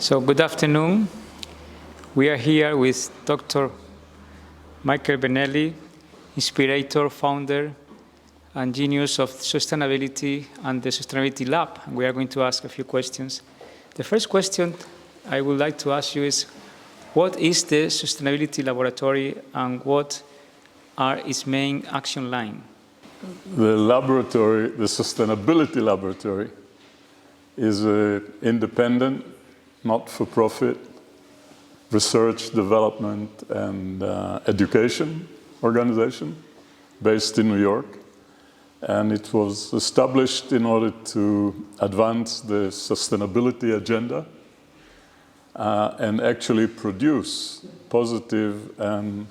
So good afternoon. We are here with Dr. Michael Benelli, inspirator, founder, and genius of sustainability and the Sustainability Lab. We are going to ask a few questions. The first question I would like to ask you is, what is the Sustainability Laboratory and what are its main action lines? The laboratory, the Sustainability Laboratory, is an independent, not-for-profit research, development, and education organization based in New York. And it was established in order to advance the sustainability agenda and actually produce positive and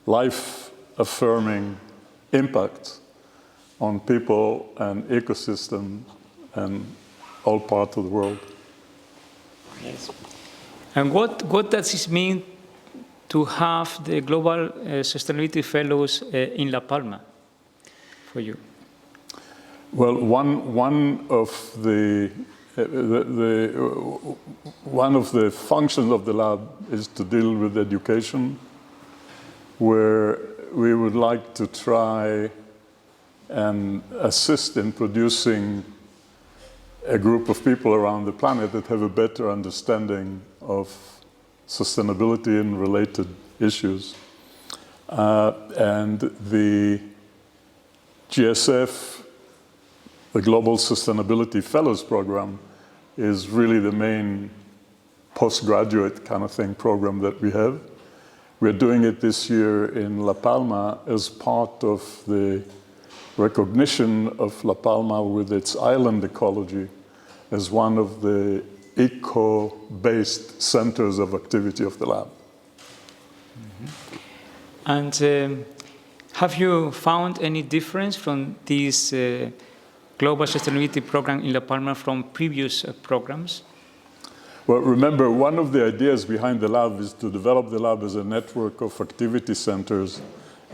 life-affirming impact on people and ecosystems and all parts of the world. Yes. And what does it mean to have the Global Sustainability Fellows in La Palma for you? Well, one of the functions of the lab is to deal with education, where we would like to try and assist in producing a group of people around the planet that have a better understanding of sustainability and related issues. And the GSF, the Global Sustainability Fellows Program, is really the main postgraduate kind of thing program that we have. We're doing it this year in La Palma as part of the recognition of La Palma with its island ecology as one of the eco-based centers of activity of the lab. Mm-hmm. And have you found any difference from this Global Sustainability Program in La Palma from previous programs? Well, remember, one of the ideas behind the lab is to develop the lab as a network of activity centers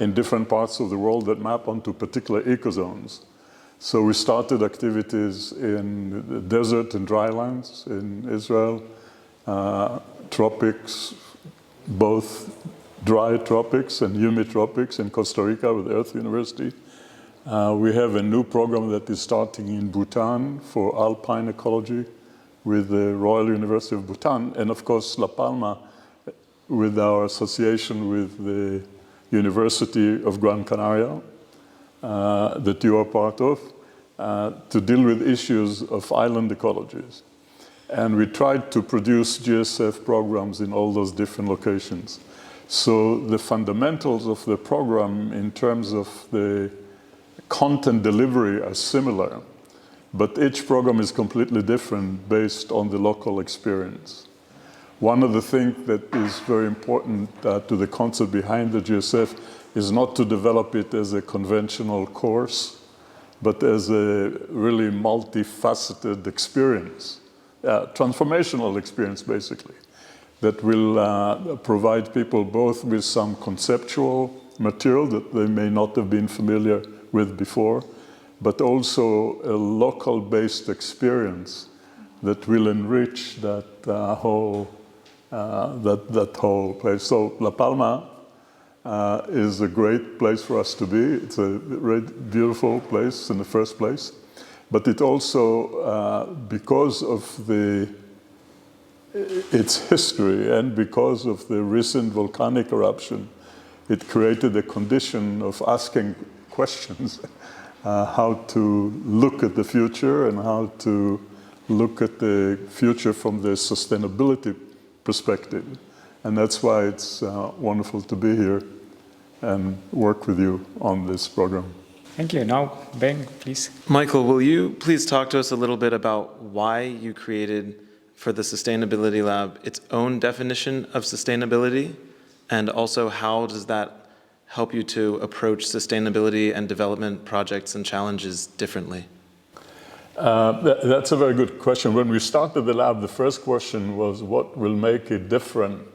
in different parts of the world that map onto particular ecozones. So we started activities in the desert and drylands in Israel, tropics, both dry tropics and humid tropics in Costa Rica with Earth University. We have a new program that is starting in Bhutan for alpine ecology with the Royal University of Bhutan, and of course La Palma with our association with the University of Gran Canaria that you are part of, to deal with issues of island ecologies. And we tried to produce GSF programs in all those different locations. So the fundamentals of the program in terms of the content delivery are similar, but each program is completely different based on the local experience. One of the things that is very important to the concept behind the GSF is not to develop it as a conventional course, but as a really multifaceted experience, transformational experience basically, that will provide people both with some conceptual material that they may not have been familiar with before, but also a local-based experience that will enrich that whole place. So La Palma is a great place for us to be. It's a very beautiful place in the first place. But it also, because of its history and because of the recent volcanic eruption, it created a condition of asking questions, how to look at the future and how to look at the future from the sustainability perspective. And that's why it's wonderful to be here and work with you on this program. Thank you. Now, Ben, please. Michael, will you please talk to us a little bit about why you created for the Sustainability Lab its own definition of sustainability, and also how does that help you to approach sustainability and development projects and challenges differently? That's a very good question. When we started the lab, the first question was, what will make it different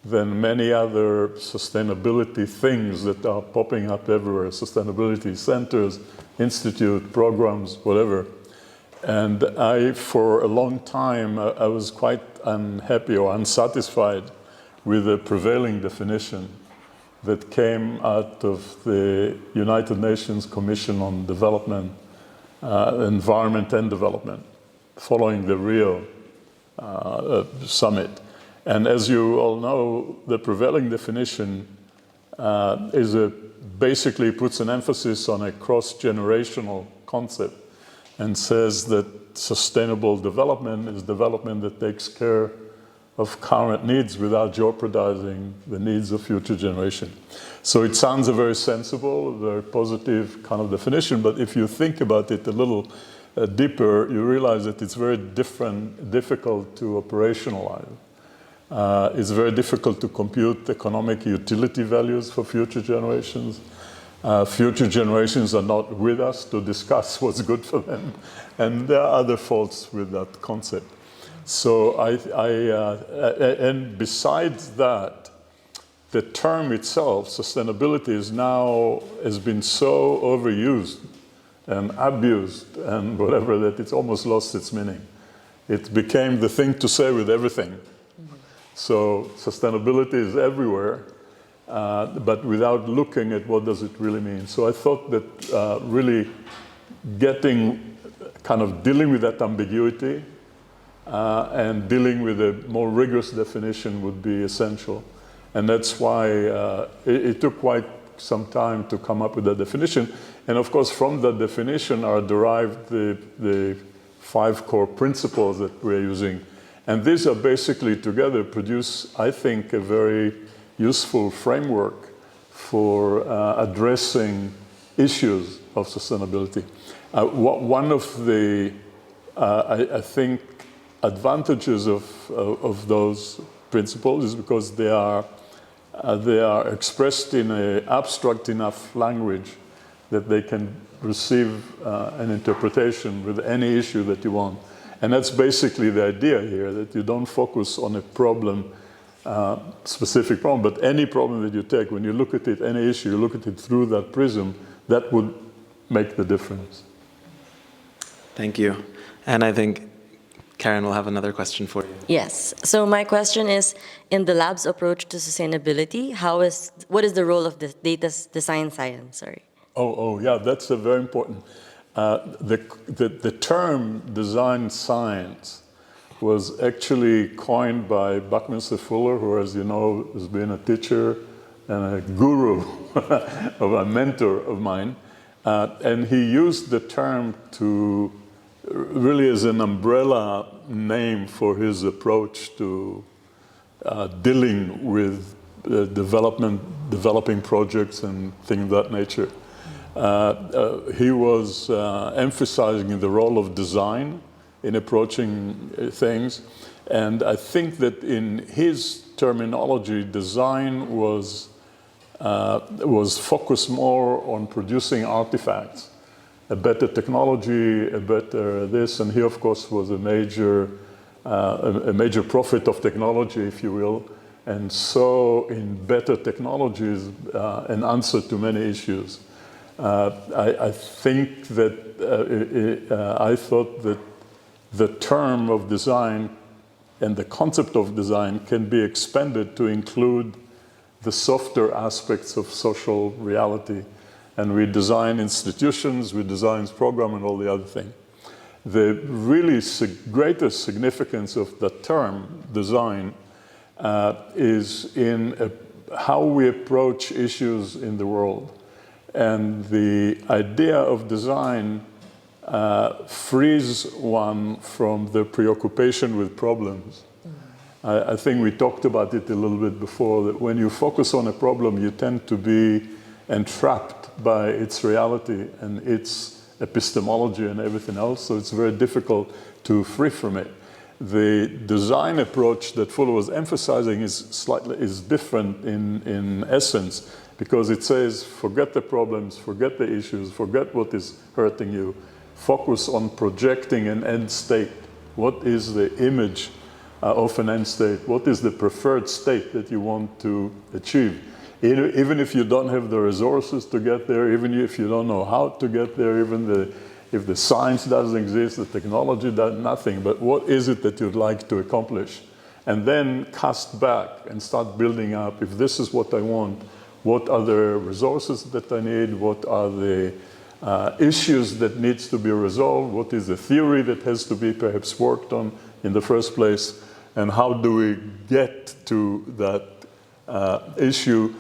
than many other sustainability things that are popping up everywhere, sustainability centers, institute, programs, whatever. And for a long time, I was quite unhappy or unsatisfied with the prevailing definition that came out of the United Nations Commission on Development, Environment and Development, following the Rio summit. And as you all know, the prevailing definition basically puts an emphasis on a cross-generational concept and says that sustainable development is development that takes care of current needs without jeopardizing the needs of future generations. So it sounds a very sensible, very positive kind of definition, but if you think about it a little deeper, you realize that it's very difficult to operationalize. It's very difficult to compute economic utility values for future generations. Future generations are not with us to discuss what's good for them. And there are other faults with that concept. So and besides that, the term itself, sustainability, has been so overused and abused and whatever that it's almost lost its meaning. It became the thing to say with everything. So sustainability is everywhere, but without looking at what does it really mean. So I thought that really dealing with that ambiguity and dealing with a more rigorous definition would be essential. And that's why it took quite some time to come up with that definition. And of course, from that definition are derived the 5 core principles that we're using. And these are basically together produce, I think, a very useful framework for addressing issues of sustainability. One of the, I think, advantages of those principles is because they are expressed in an abstract enough language that they can receive an interpretation with any issue that you want. And that's basically the idea here, that you don't focus on a problem, specific problem, but any problem that you take, when you look at it, any issue, you look at it through that prism, that would make the difference. Thank you. And I think Karen will have another question for you. Yes. So my question is, in the lab's approach to sustainability, what is the role of the data design science? Sorry. Yeah, that's a very important. The term design science was actually coined by Buckminster Fuller, who, as you know, has been a teacher and a guru, of a mentor of mine. And he used the term to really as an umbrella name for his approach to dealing with developing projects and things of that nature. He was emphasizing the role of design in approaching things. And I think that in his terminology, design was focused more on producing artifacts, a better technology, a better this, and he, of course, was a major prophet of technology, if you will, and saw in better technologies an answer to many issues. I think that I thought that the term of design and the concept of design can be expanded to include the softer aspects of social reality. And we design institutions, we design programs, and all the other things. The really greatest significance of the term design is in how we approach issues in the world. And the idea of design frees one from the preoccupation with problems. I think we talked about it a little bit before, that when you focus on a problem, you tend to be entrapped by its reality and its epistemology and everything else, so it's very difficult to free from it. The design approach that Fuller was emphasizing is different in essence, because it says, forget the problems, forget the issues, forget what is hurting you, focus on projecting an end state. What is the image of an end state? What is the preferred state that you want to achieve? Even if you don't have the resources to get there, even if you don't know how to get there, even if the science doesn't exist, the technology does nothing, but what is it that you'd like to accomplish? and then cast back and start building up. If this is what I want, what are the resources that I need? What are the issues that needs to be resolved? What is the theory that has to be perhaps worked on in the first place? And how do we get to that issue,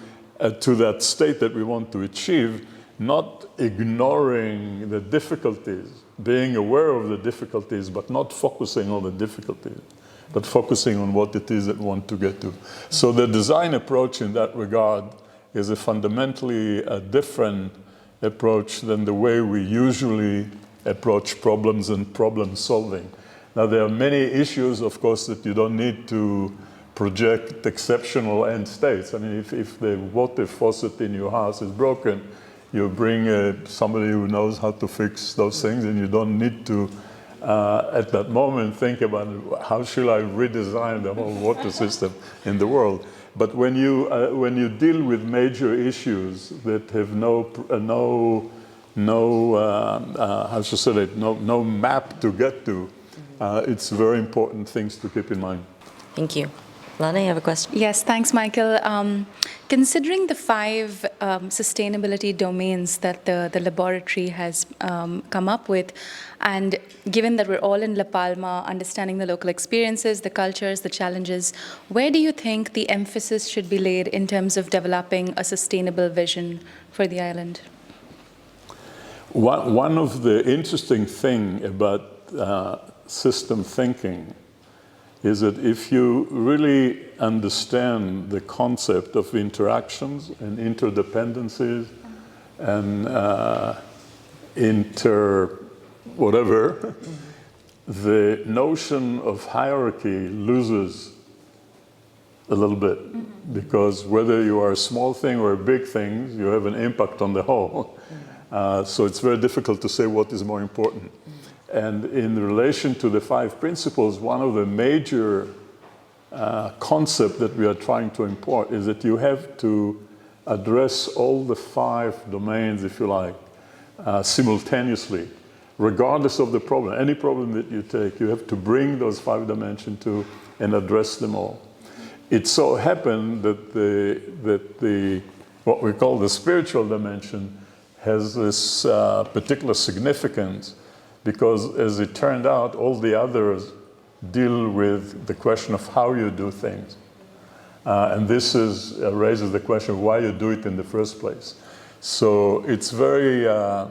to that state that we want to achieve, not ignoring the difficulties, being aware of the difficulties, but not focusing on the difficulties, but focusing on what it is that we want to get to. So the design approach in that regard is a fundamentally different approach than the way we usually approach problems and problem solving. Now, there are many issues, of course, that you don't need to project exceptional end states. I mean, if the water faucet in your house is broken, you bring somebody who knows how to fix those things, and you don't need to, at that moment, think about how shall I redesign the whole water system in the world. But when you deal with major issues that have no map to get to, it's very important things to keep in mind. Thank you. Lana, you have a question? Yes, thanks, Michael. Considering the 5 sustainability domains that the laboratory has come up with, and given that we're all in La Palma, understanding the local experiences, the cultures, the challenges, where do you think the emphasis should be laid in terms of developing a sustainable vision for the island? One of the interesting things about system thinking is that if you really understand the concept of interactions and interdependencies and whatever, the notion of hierarchy loses a little bit, because whether you are a small thing or a big thing, you have an impact on the whole. So it's very difficult to say what is more important. And in relation to the 5 principles, one of the major concepts that we are trying to import is that you have to address all the 5 domains, if you like, simultaneously, regardless of the problem. Any problem that you take, you have to bring those 5 dimensions to and address them all. It so happened that what we call the spiritual dimension has this particular significance, because as it turned out, all the others deal with the question of how you do things. And this raises the question of why you do it in the first place. So it's very, I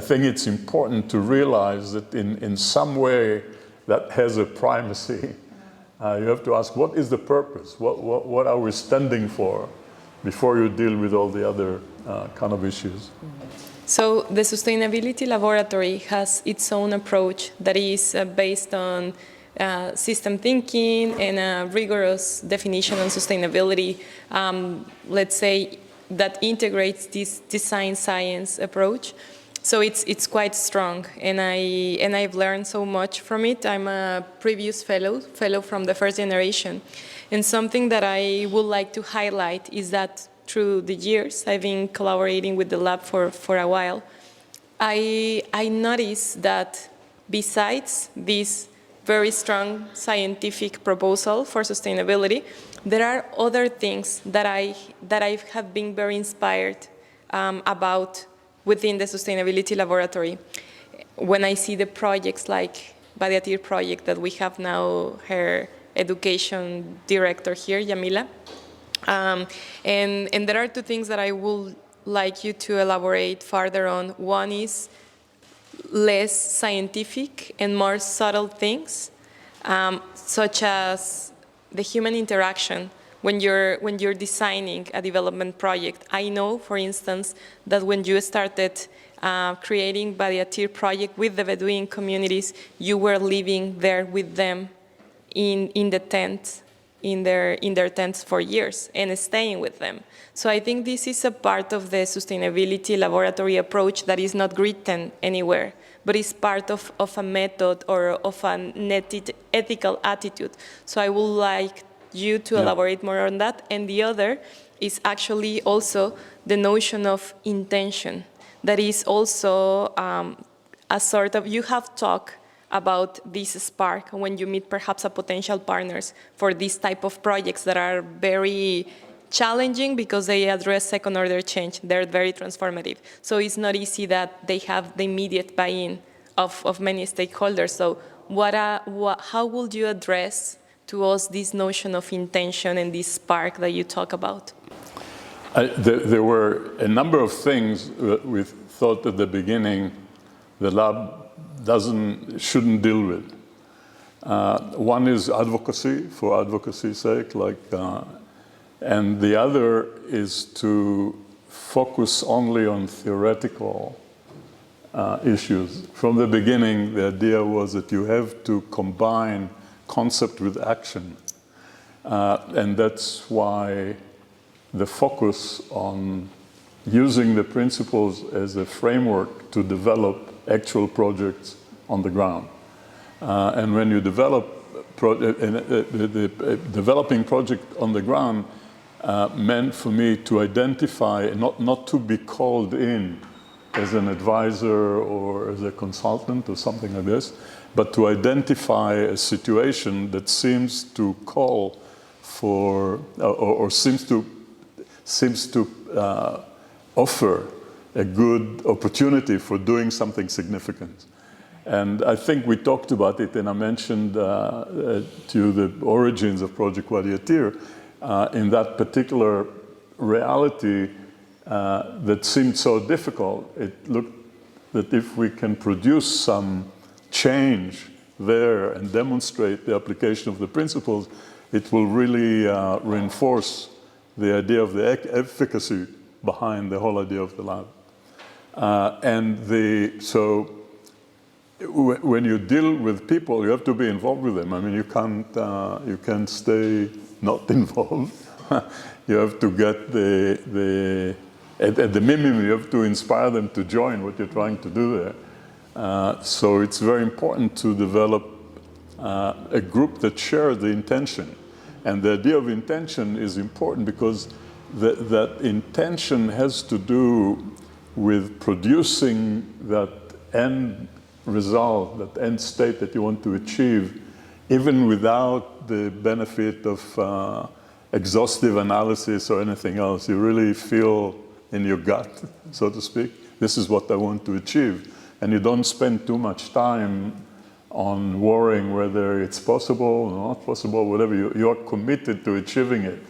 think it's important to realize that in some way that has a primacy. You have to ask, what is the purpose? What are we standing for before you deal with all the other kind of issues? So the Sustainability Laboratory has its own approach that is based on system thinking and a rigorous definition on sustainability, let's say, that integrates this design science approach. So it's quite strong, and I've learned so much from it. I'm a previous fellow from the first generation, and something that I would like to highlight is that through the years, I've been collaborating with the lab for a while, I noticed that besides this very strong scientific proposal for sustainability, there are other things that I have been very inspired about within the Sustainability Laboratory. When I see the projects like Badiatir project that we have now, her education director here, Yamila, and there are 2 things that I would like you to elaborate further on. One is less scientific and more subtle things, such as the human interaction when you're designing a development project. I know, for instance, that when you started creating Badiatir project with the Bedouin communities, you were living there with them in the tent, in their tents for years and staying with them. So I think this is a part of the Sustainability Laboratory approach that is not written anywhere, but is part of a method or of an ethical attitude. So I would like you to elaborate more on that. And the other is actually also the notion of intention. That is also a sort of, you have talked about this spark when you meet perhaps a potential partners for this type of projects that are very challenging because they address second-order change. They're very transformative. So it's not easy that they have the immediate buy-in of many stakeholders. So how would you address to us this notion of intention and this spark that you talk about? There were a number of things that we thought at the beginning the lab shouldn't deal with. One is advocacy, for advocacy's sake, and the other is to focus only on theoretical issues. From the beginning, the idea was that you have to combine concept with action. And that's why the focus on using the principles as a framework to develop actual projects on the ground. And when you develop the developing project on the ground meant for me to identify, not to be called in as an advisor or as a consultant or something like this, but to identify a situation that seems to call for, or seems to offer a good opportunity for doing something significant. And I think we talked about it, and I mentioned to you the origins of Project Quadriatir. In that particular reality that seemed so difficult, it looked that if we can produce some change there and demonstrate the application of the principles, it will really reinforce the idea of the efficacy behind the whole idea of the lab. So when you deal with people, you have to be involved with them. I mean, you can't stay not involved. You have to get at the minimum, you have to inspire them to join what you're trying to do there. So it's very important to develop a group that shares the intention. And the idea of intention is important because that intention has to do with producing that end result, that end state that you want to achieve, even without the benefit of exhaustive analysis or anything else. You really feel in your gut, so to speak, this is what I want to achieve. And you don't spend too much time on worrying whether it's possible or not possible, whatever. You're committed to achieving it.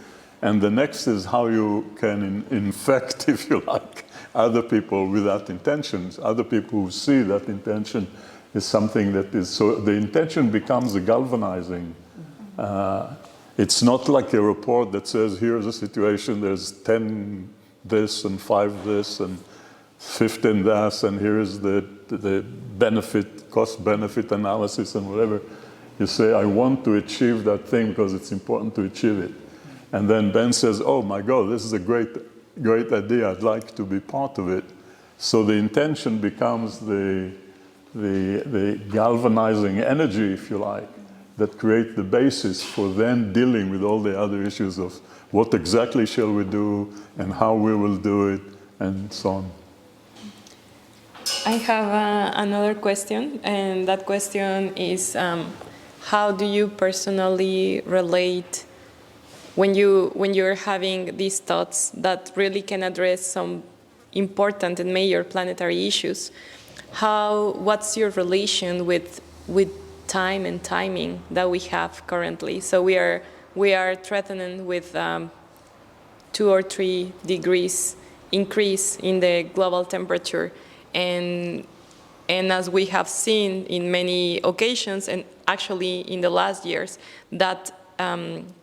And the next is how you can infect, if you like, other people with that intention. Other people who see that intention is something that is, so the intention becomes a galvanizing. It's not like a report that says, here's a situation, there's 10 this and 5 this and 15 that, and here's the benefit, cost-benefit analysis and whatever. You say, I want to achieve that thing because it's important to achieve it. And then Ben says, oh my God, this is a great idea, I'd like to be part of it. So the intention becomes the galvanizing energy, if you like, that create the basis for then dealing with all the other issues of what exactly shall we do and how we will do it and so on. I have another question, and that question is, how do you personally relate when you're having these thoughts that really can address some important and major planetary issues? What's your relation with time and timing that we have currently? So we are threatened with 2 or 3 degrees increase in the global temperature, and as we have seen in many occasions, and actually in the last years, that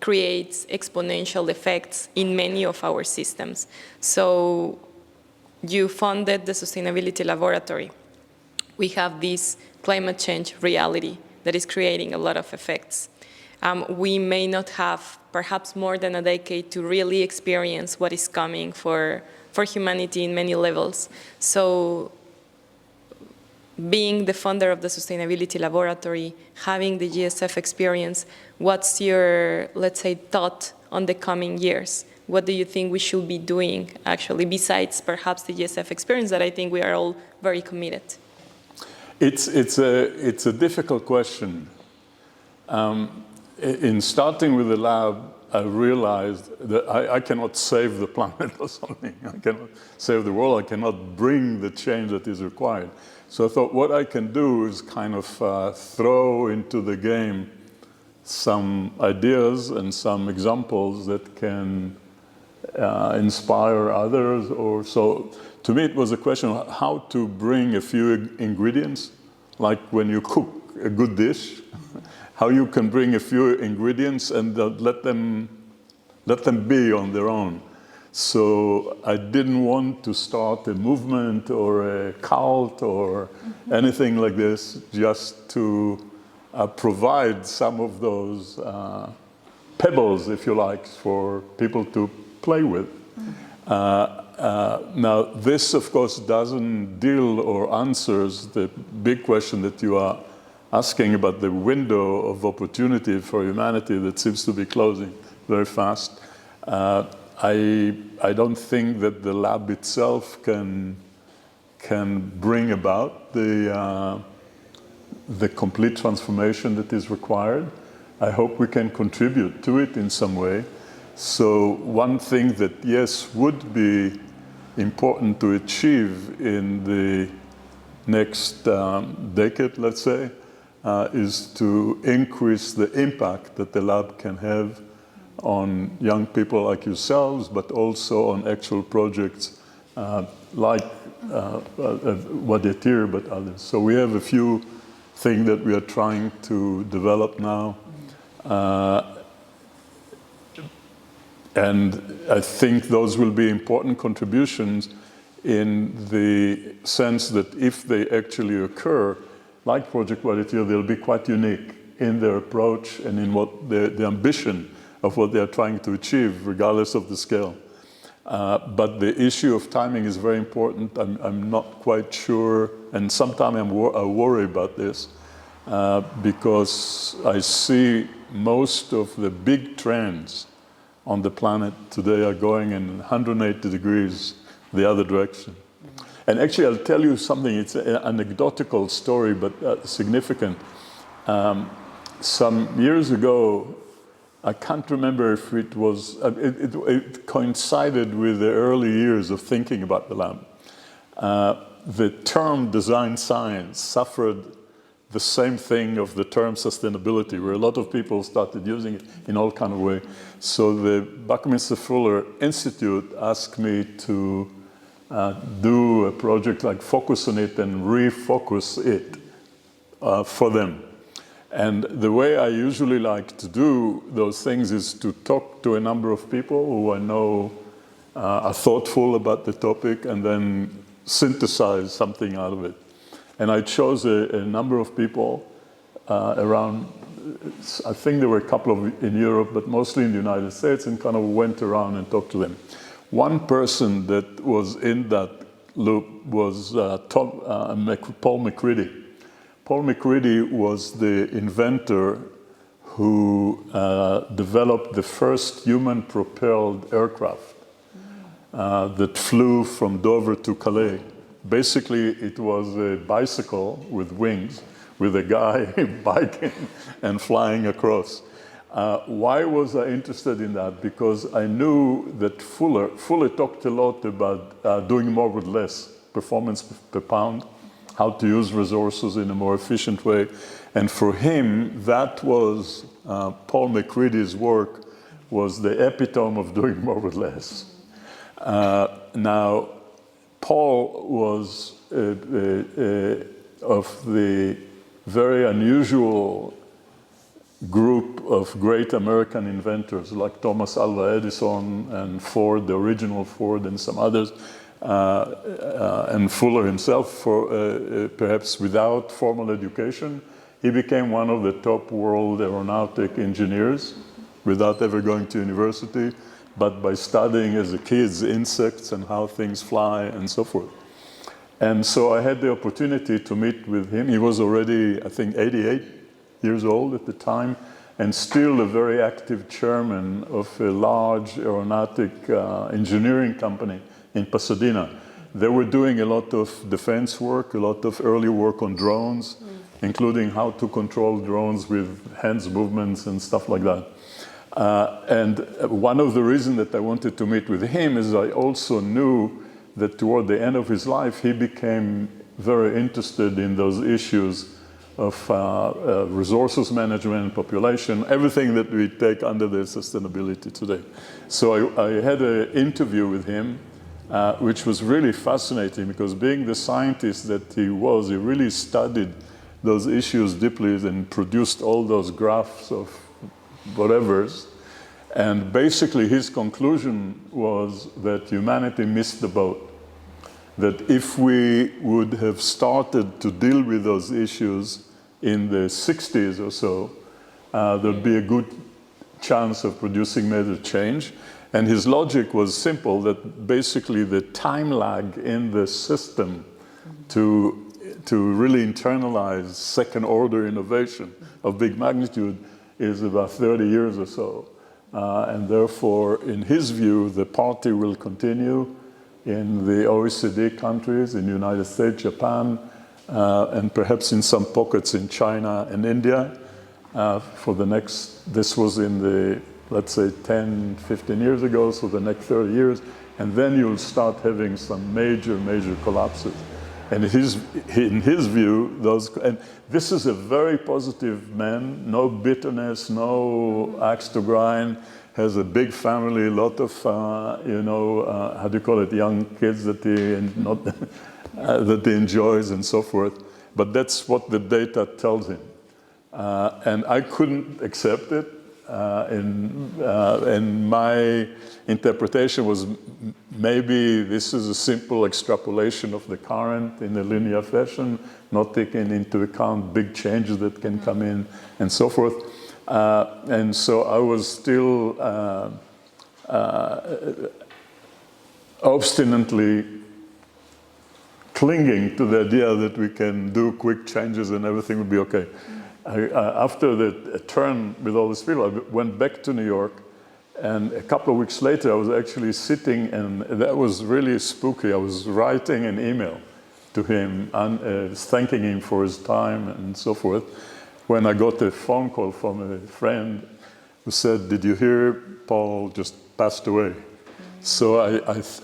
creates exponential effects in many of our systems. So you funded the Sustainability Laboratory. We have this climate change reality that is creating a lot of effects. We may not have perhaps more than a decade to really experience what is coming for humanity in many levels. So being the founder of the Sustainability Laboratory, having the GSF experience, what's your, let's say, thought on the coming years? What do you think we should be doing, actually, besides perhaps the GSF experience that I think we are all very committed? It's a difficult question. In starting with the lab, I realized that I cannot save the planet or something. I cannot save the world. I cannot bring the change that is required. So I thought what I can do is kind of throw into the game some ideas and some examples that can inspire others. Or so to me, it was a question of how to bring a few ingredients, like when you cook a good dish, how you can bring a few ingredients and let them be on their own. So I didn't want to start a movement or a cult or anything like this, just to provide some of those pebbles, if you like, for people to play with. Now, this, of course, doesn't deal or answers the big question that you are asking about the window of opportunity for humanity that seems to be closing very fast. I don't think that the lab itself can bring about the complete transformation that is required. I hope we can contribute to it in some way. So one thing that, yes, would be important to achieve in the next decade, let's say, is to increase the impact that the lab can have on young people like yourselves, but also on actual projects like Wadetir, but others. So we have a few things that we are trying to develop now. And I think those will be important contributions in the sense that if they actually occur, like Project Wadetir, they'll be quite unique in their approach and in what the ambition of what they're trying to achieve, regardless of the scale. But the issue of timing is very important. I'm not quite sure, and sometimes I worry about this, because I see most of the big trends on the planet today are going in 180 degrees the other direction. And actually, I'll tell you something. It's an anecdotal story, but significant. Some years ago, I can't remember if it was, it coincided with the early years of thinking about the lab. The term design science suffered the same thing of the term sustainability, where a lot of people started using it in all kind of way. So the Buckminster Fuller Institute asked me to do a project like focus on it and refocus it for them. And the way I usually like to do those things is to talk to a number of people who I know are thoughtful about the topic and then synthesize something out of it. And I chose a number of people around, I think there were a couple of in Europe, but mostly in the United States, and kind of went around and talked to them. One person that was in that loop was Paul McCready. Paul McCready was the inventor who developed the first human-propelled aircraft that flew from Dover to Calais. Basically, it was a bicycle with wings, with a guy biking and flying across. Why was I interested in that? Because I knew that Fuller talked a lot about doing more with less, performance per pound, how to use resources in a more efficient way. And for him, that was, Paul McCready's work was the epitome of doing more with less. Now, Paul was of the very unusual group of great American inventors like Thomas Alva Edison and Ford, the original Ford, and some others, and Fuller himself, perhaps without formal education. He became one of the top world aeronautic engineers without ever going to university, but by studying as a kid insects and how things fly and so forth. And so I had the opportunity to meet with him. He was already, I think, 88 years old at the time, and still a very active chairman of a large aeronautic engineering company in Pasadena they were doing a lot of defense work, a lot of early work on drones, including how to control drones with hands movements and stuff like that. And one of the reasons that I wanted to meet with him is I also knew that toward the end of his life, he became very interested in those issues of resources management, population, everything that we take under the sustainability today. So I had an interview with him, which was really fascinating because being the scientist that he was, he really studied those issues deeply and produced all those graphs of whatevers. And basically his conclusion was that humanity missed the boat. That if we would have started to deal with those issues in the 60s or so, there'd be a good chance of producing major change. And his logic was simple, that basically the time lag in the system to really internalize second order innovation of big magnitude is about 30 years or so. And therefore, in his view, the party will continue in the OECD countries, in the United States, Japan, and perhaps in some pockets in China and India for the next, this was in the, let's say 10, 15 years ago, so the next 30 years, and then you'll start having some major collapses. And in his view, and this is a very positive man, no bitterness, no axe to grind, has a big family, a lot of, how do you call it, young kids that he enjoys and so forth. But that's what the data tells him. And I couldn't accept it. And my interpretation was maybe this is a simple extrapolation of the current in a linear fashion, not taking into account big changes that can come in and so forth. And so I was still obstinately clinging to the idea that we can do quick changes and everything will be okay. After the turn with all these people, I went back to New York, and a couple of weeks later, I was actually sitting, and that was really spooky. I was writing an email to him, and thanking him for his time and so forth, when I got a phone call from a friend who said, "Did you hear Paul just passed away?" So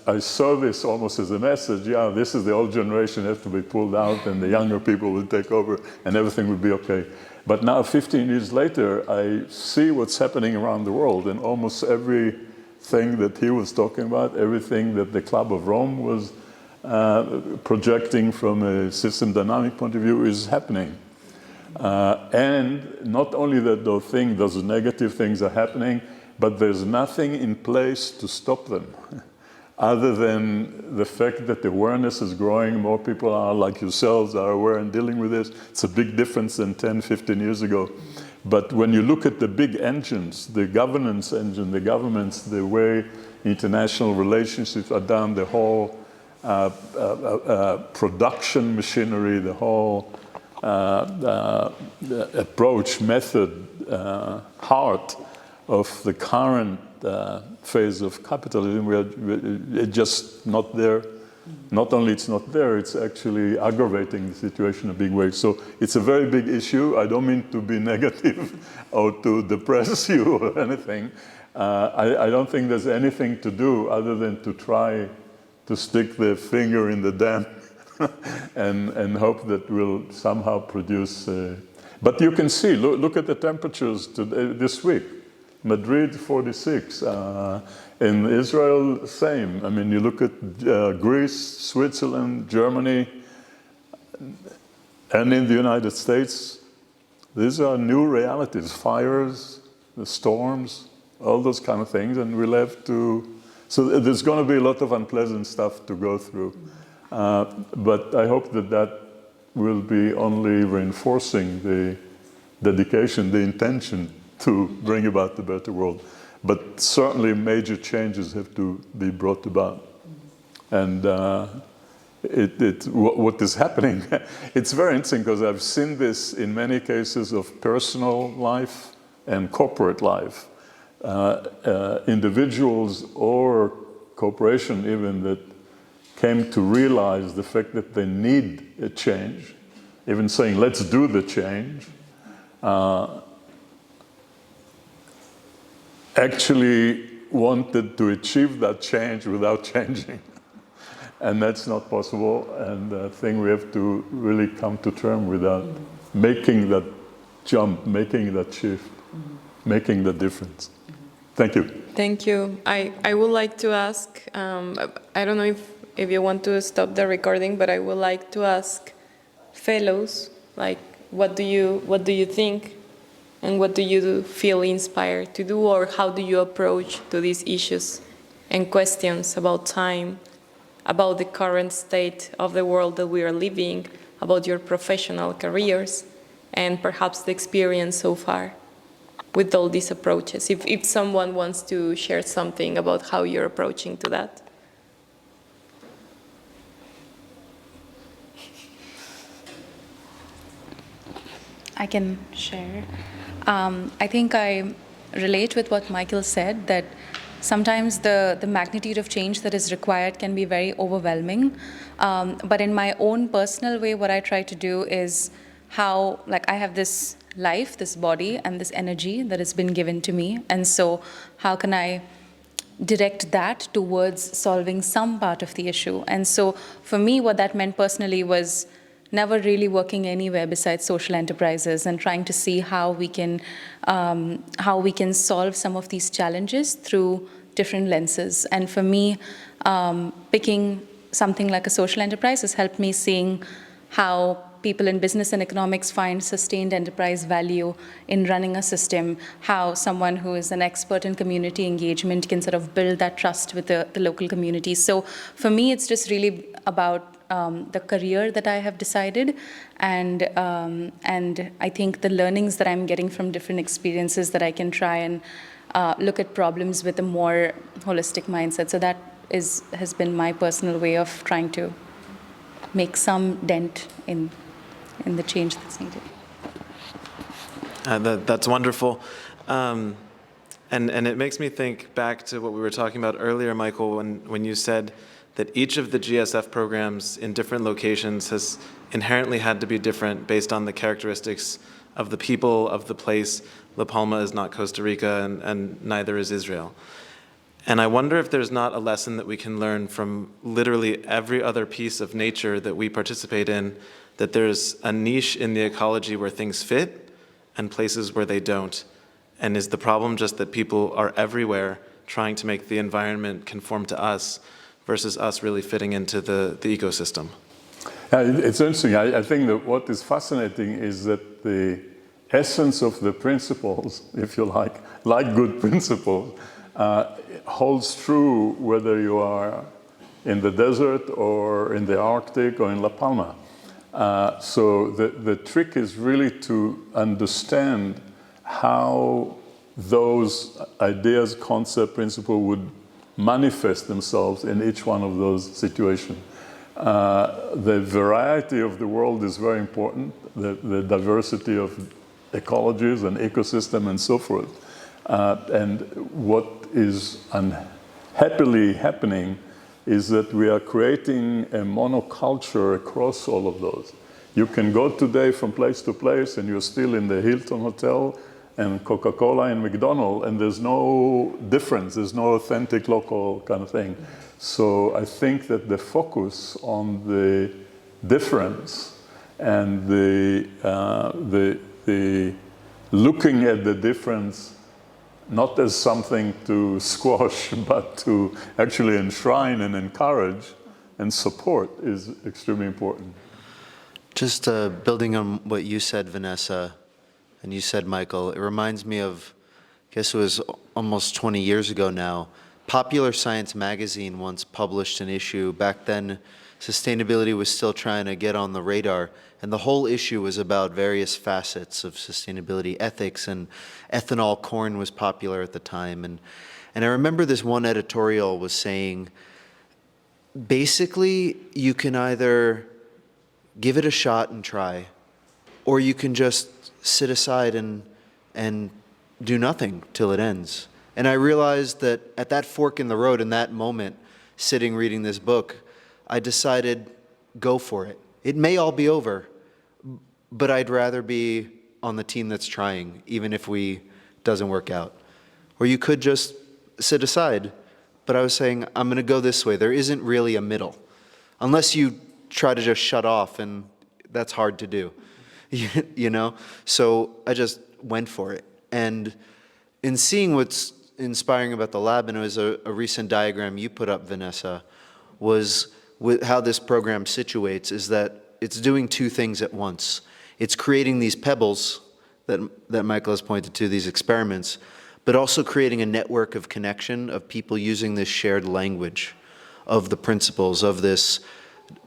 I saw this almost as a message. Yeah, this is the old generation has to be pulled out, and the younger people will take over, and everything will be okay. But now, 15 years later, I see what's happening around the world, and almost everything that he was talking about, everything that the Club of Rome was projecting from a system dynamic point of view is happening. And not only that those negative things are happening, but there's nothing in place to stop them, other than the fact that awareness is growing. More people are, like yourselves, are aware and dealing with this. It's a big difference than 10, 15 years ago. But when you look at the big engines, the governance engine, the governments, the way international relationships are done, the whole production machinery, the whole approach, method, heart of the current phase of capitalism, it's just not there. Not only it's not there, it's actually aggravating the situation in a big way. So it's a very big issue. I don't mean to be negative or to depress you or anything. I don't think there's anything to do other than to try to stick the finger in the dam and hope that we'll somehow produce. But you can see, look at the temperatures this week. Madrid, 46. In Israel, same. I mean, you look at Greece, Switzerland, Germany, and in the United States, these are new realities. Fires, the storms, all those kind of things, and we'll have to... So there's going to be a lot of unpleasant stuff to go through. But I hope that will be only reinforcing the dedication, the intention to bring about the better world. But certainly major changes have to be brought about. And what is happening, it's very interesting because I've seen this in many cases of personal life and corporate life. Individuals or corporation even that came to realize the fact that they need a change, even saying, let's do the change, actually wanted to achieve that change without changing. And that's not possible, and I think we have to really come to terms with that, making that jump, making that shift, making the difference. Thank you. Thank you. I would like to ask, I don't know if you want to stop the recording, but I would like to ask fellows, like, what do you think, and what do you feel inspired to do, or how do you approach to these issues and questions about time, about the current state of the world that we are living, about your professional careers, and perhaps the experience so far with all these approaches, if someone wants to share something about how you're approaching to that. I can share. I think I relate with what Michael said, that sometimes the magnitude of change that is required can be very overwhelming. But in my own personal way, what I try to do is how, like, I have this life, this body, and this energy that has been given to me. And so how can I direct that towards solving some part of the issue? And so for me, what that meant personally was never really working anywhere besides social enterprises and trying to see how we can solve some of these challenges through different lenses. And for me, picking something like a social enterprise has helped me seeing how people in business and economics find sustained enterprise value in running a system, how someone who is an expert in community engagement can sort of build that trust with the local community. So for me, it's just really about the career that I have decided, and I think the learnings that I'm getting from different experiences that I can try and look at problems with a more holistic mindset. So that has been my personal way of trying to make some dent in the change that's needed. That's wonderful. And it makes me think back to what we were talking about earlier, Michael, when you said that each of the GSF programs in different locations has inherently had to be different based on the characteristics of the people, of the place. La Palma is not Costa Rica, and neither is Israel. And I wonder if there's not a lesson that we can learn from literally every other piece of nature that we participate in, that there's a niche in the ecology where things fit and places where they don't. And is the problem just that people are everywhere trying to make the environment conform to us versus us really fitting into the ecosystem? It's interesting. I think that what is fascinating is that the essence of the principles, if you like good principles, holds true whether you are in the desert or in the Arctic or in La Palma. So the trick is really to understand how those ideas, concept, principle would manifest themselves in each one of those situations. The variety of the world is very important, the diversity of ecologies and ecosystem and so forth. And what is unhappily happening is that we are creating a monoculture across all of those. You can go today from place to place and you're still in the Hilton Hotel and Coca-Cola and McDonald's, and there's no difference, there's no authentic local kind of thing. So I think that the focus on the difference and the looking at the difference not as something to squash, but to actually enshrine and encourage and support is extremely important. Just building on what you said, Vanessa, and you said, Michael, it reminds me of, I guess it was almost 20 years ago now, Popular Science magazine once published an issue. Back then, sustainability was still trying to get on the radar, and the whole issue was about various facets of sustainability, ethics, and ethanol corn was popular at the time. And I remember this one editorial was saying, basically, you can either give it a shot and try, or you can just sit aside and do nothing till it ends. And I realized that at that fork in the road, in that moment, sitting reading this book, I decided, go for it. It may all be over, but I'd rather be on the team that's trying, even if we doesn't work out. Or you could just sit aside, but I was saying, I'm going to go this way. There isn't really a middle, unless you try to just shut off, and that's hard to do, you know? So I just went for it. And in seeing what's inspiring about the lab, and it was a recent diagram you put up, Vanessa, was with how this program situates, is that it's doing two things at once. It's creating these pebbles that Michael has pointed to, these experiments, but also creating a network of connection of people using this shared language of the principles of this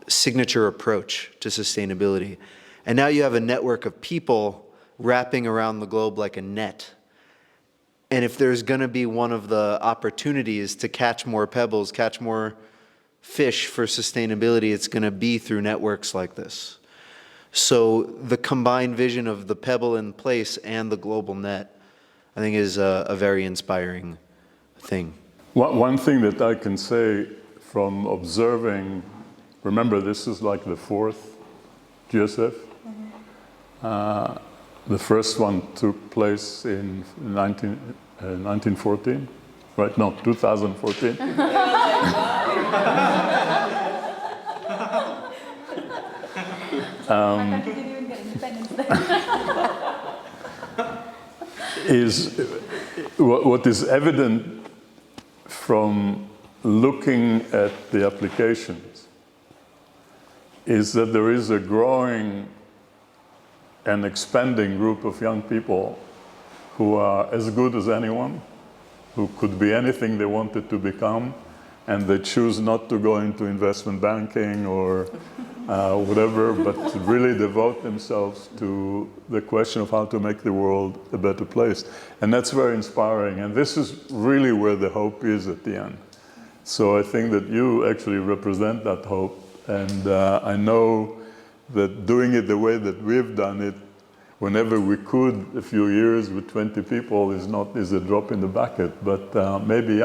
signature approach to sustainability. And now you have a network of people wrapping around the globe like a net. And if there's going to be one of the opportunities to catch more pebbles, catch more fish for sustainability, it's going to be through networks like this. So the combined vision of the pebble in place and the global net, I think, is a very inspiring thing. One thing that I can say from observing, remember this is like the fourth GSF. The first one took place in 1914, right? No, 2014. Is what is evident from looking at the applications is that there is a growing and expanding group of young people who are as good as anyone, who could be anything they wanted to become, and they choose not to go into investment banking or whatever, but to really devote themselves to the question of how to make the world a better place. And that's very inspiring. And this is really where the hope is at the end. So I think that you actually represent that hope. And I know that doing it the way that we've done it, whenever we could, a few years with 20 people is a drop in the bucket. But maybe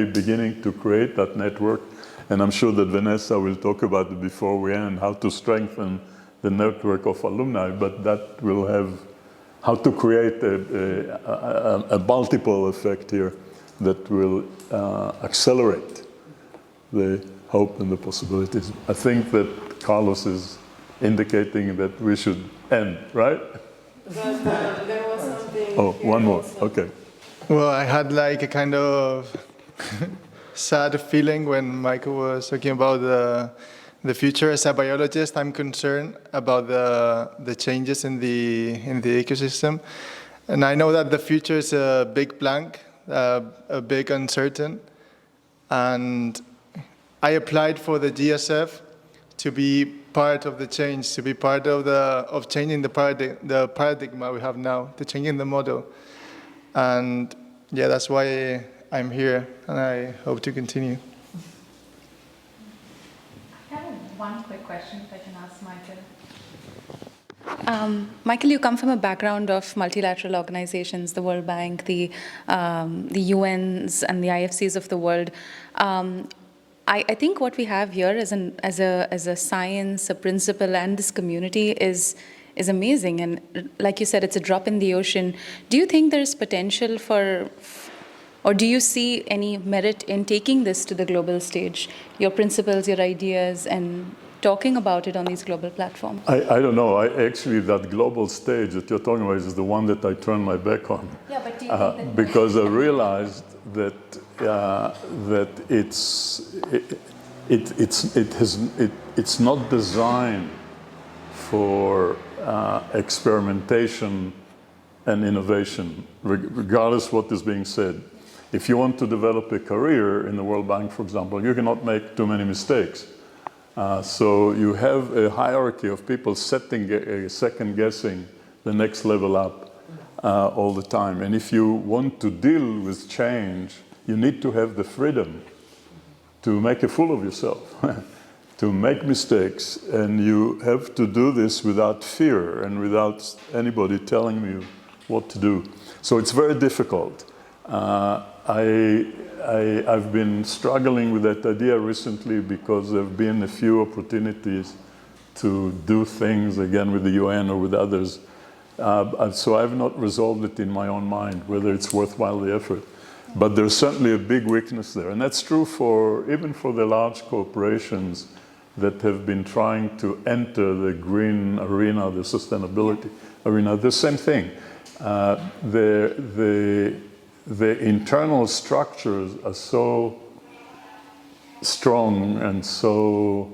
beginning to create that network. And I'm sure that Vanessa will talk about it before we end, how to strengthen the network of alumni, but that will have how to create a multiple effect here that will accelerate the hope and the possibilities. I think that Carlos is indicating that we should end, right? But there was something. Oh, one more, okay. Well, I had like a kind of sad feeling when Michael was talking about the future. As a biologist, I'm concerned about the changes in the ecosystem, and I know that the future is a big blank, a big uncertain. And I applied for the GSF to be part of the change, to be part of changing the paradigm we have now, to changing the model, and yeah, that's why I'm here, and I hope to continue. I have one quick question, if I can ask Michael. Michael, you come from a background of multilateral organizations, the World Bank, the UNs, and the IFCs of the world. I think what we have here as a science, a principle, and this community is amazing. And like you said, it's a drop in the ocean. Do you think there's potential or do you see any merit in taking this to the global stage, your principles, your ideas, and talking about it on these global platforms? I don't know. Actually, that global stage that you're talking about is the one that I turned my back on. Yeah, but do you think that because I realized that it's not designed for experimentation and innovation, regardless what is being said. If you want to develop a career in the World Bank, for example, you cannot make too many mistakes. So you have a hierarchy of people second-guessing the next level up all the time. And if you want to deal with change, you need to have the freedom to make a fool of yourself, to make mistakes. And you have to do this without fear and without anybody telling you what to do. So it's very difficult. I've been struggling with that idea recently because there have been a few opportunities to do things, again, with the UN or with others. So I've not resolved it in my own mind, whether it's worthwhile the effort. But there's certainly a big weakness there. And that's true even for the large corporations that have been trying to enter the green arena, the sustainability arena. The same thing. The internal structures are so strong and so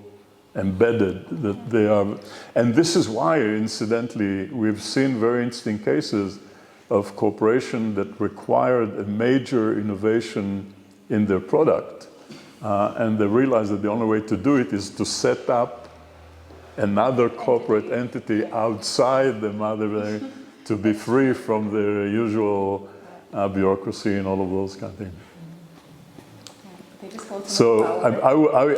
embedded that they are, and this is why, incidentally, we've seen very interesting cases of corporations that required a major innovation in their product, and they realized that the only way to do it is to set up another corporate entity outside the mother to be free from the usual bureaucracy and all of those kind of things. So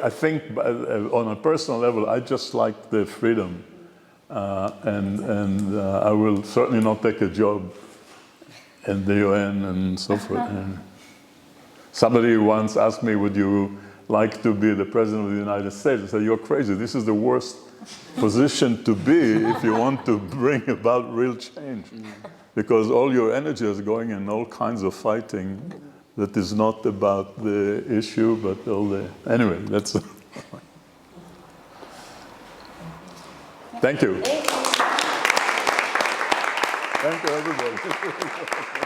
I think on a personal level, I just like the freedom, and I will certainly not take a job in the UN and so forth. And somebody once asked me, would you like to be the President of the United States? I said, you're crazy. This is the worst position to be if you want to bring about real change. Because all your energy is going in all kinds of fighting that is not about the issue, but all the... Anyway, that's... Thank you. Thank you, everybody.